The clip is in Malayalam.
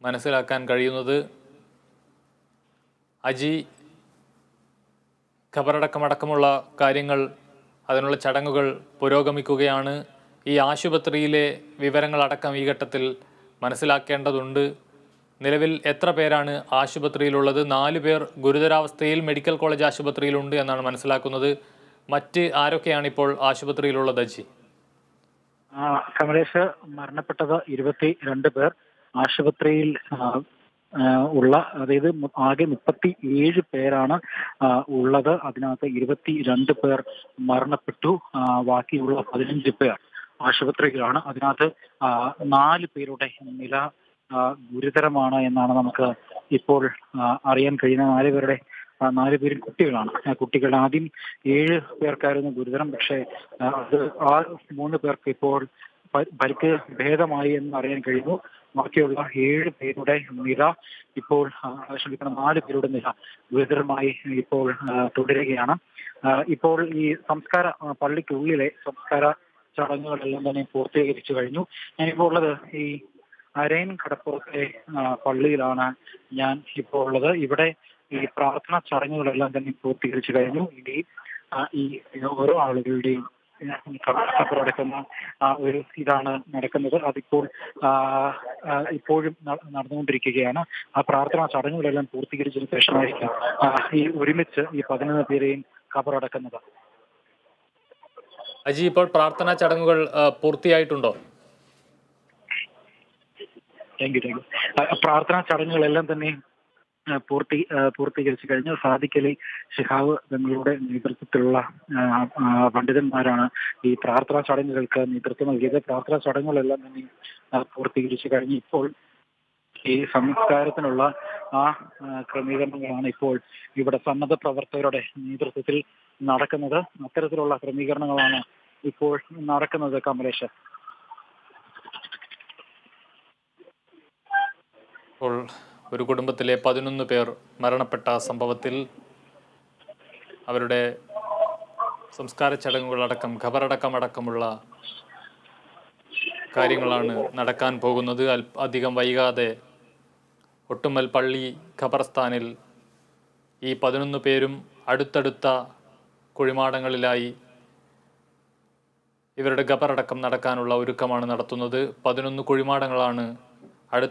മനസ്സിലാക്കാൻ കഴിയുന്നത് അജി ഖബറടക്കമടക്കമുള്ള കാര്യങ്ങൾ, അതിനുള്ള ചടങ്ങുകൾ പുരോഗമിക്കുകയാണ്. ഈ ആശുപത്രിയിലെ വിവരങ്ങളടക്കം ഈ ഘട്ടത്തിൽ മനസ്സിലാക്കേണ്ടതുണ്ട്. നിലവിൽ എത്ര പേരാണ് ആശുപത്രിയിലുള്ളത്? 4 പേർ ഗുരുതരാവസ്ഥയിൽ മെഡിക്കൽ കോളേജ് ആശുപത്രിയിലുണ്ട് എന്നാണ് മനസ്സിലാക്കുന്നത്. മറ്റ് ആരൊക്കെയാണ് ഇപ്പോൾ ആശുപത്രിയിലുള്ളത് അജി? കമലേഷ്, മരണപ്പെട്ടത് 22 പേർ ആശുപത്രിയിൽ ഉള്ള, അതായത് ആകെ 37 പേരാണ് ഉള്ളത്. അതിനകത്ത് 22 പേർ മരണപ്പെട്ടു. ബാക്കിയുള്ള 15 പേർ ആശുപത്രിയിലാണ്. അതിനകത്ത് 4 പേരുടെ നില ഗുരുതരമാണ് എന്നാണ് നമുക്ക് ഇപ്പോൾ അറിയാൻ കഴിയുന്ന. 4 പേരും കുട്ടികളാണ്. കുട്ടികൾ ആദ്യം 7 പേർക്കായിരുന്നു ഗുരുതരം. പക്ഷേ അത് 3 പേർക്ക് ഇപ്പോൾ പരിക്ക് ഭേദമായി എന്ന് അറിയാൻ കഴിയുന്നു. ബാക്കിയുള്ള 7 പേരുടെ നില ഇപ്പോൾ 4 പേരുടെ നില ഗുരുതരമായി ഇപ്പോൾ തുടരുകയാണ്. ഇപ്പോൾ ഈ സംസ്കാര പള്ളിക്കുള്ളിലെ സംസ്കാര ചടങ്ങുകളെല്ലാം തന്നെ പൂർത്തീകരിച്ചു കഴിഞ്ഞു. ഞാനിപ്പോൾ ഉള്ളത് ഈ അരയൻ കടപ്പുറത്തെ പള്ളിയിലാണ് ഞാൻ ഇപ്പോൾ ഉള്ളത്. ഇവിടെ ഈ പ്രാർത്ഥനാ ചടങ്ങുകളെല്ലാം തന്നെ പൂർത്തീകരിച്ചു കഴിഞ്ഞു. ഇനി ഈ ഓരോ ആളുകളുടെയും ഖബറടക്കുന്ന ഒരു ഇതാണ് നടക്കുന്നത്. അതിപ്പോൾ ഇപ്പോഴും നടന്നുകൊണ്ടിരിക്കുകയാണ്. ആ പ്രാർത്ഥനാ ചടങ്ങുകളെല്ലാം പൂർത്തീകരിച്ചതിന് ശേഷമായിരിക്കും ഈ ഒരുമിച്ച് ഈ 11 പേരെയും ഖബറടക്കുന്നത്. അജി, ഇപ്പോൾ പ്രാർത്ഥനാ ചടങ്ങുകൾ പൂർത്തിയായിട്ടുണ്ടോ? Thank you. പ്രാർത്ഥനാ ചടങ്ങുകളെല്ലാം തന്നെ പൂർത്തീകരിച്ചു കഴിഞ്ഞു. സാദിഖ് അലി ശിഹാബ് തങ്ങളുടെ നേതൃത്വത്തിലുള്ള പണ്ഡിതന്മാരാണ് ഈ പ്രാർത്ഥനാ ചടങ്ങുകൾക്ക് നേതൃത്വം നൽകിയത്. പ്രാർത്ഥനാ ചടങ്ങുകളെല്ലാം തന്നെ പൂർത്തീകരിച്ചു കഴിഞ്ഞു. ഇപ്പോൾ ഈ സംസ്കാരത്തിനുള്ള ക്രമീകരണങ്ങളാണ് ഇപ്പോൾ ഇവിടെ സന്നദ്ധ പ്രവർത്തകരുടെ നേതൃത്വത്തിൽ നടക്കുന്നത്. അത്തരത്തിലുള്ള ക്രമീകരണങ്ങളാണ് ഇപ്പോൾ നടക്കുന്നത്. കമലേഷ്, ഇപ്പോൾ ഒരു കുടുംബത്തിലെ 11 പേർ മരണപ്പെട്ട സംഭവത്തിൽ അവരുടെ സംസ്കാര ചടങ്ങുകളടക്കം ഖബറടക്കമടക്കമുള്ള കാര്യങ്ങളാണ് നടക്കാൻ പോകുന്നത്. അധികം വൈകാതെ ഒട്ടുമൽ പള്ളി ഖബർസ്ഥാനിൽ ഈ 11 പേരും അടുത്തടുത്ത കുഴിമാടങ്ങളിലായി ഇവരുടെ ഖബറടക്കം നടക്കാനുള്ള ഒരുക്കമാണ് നടത്തുന്നത്. 11 കുഴിമാടങ്ങളാണ്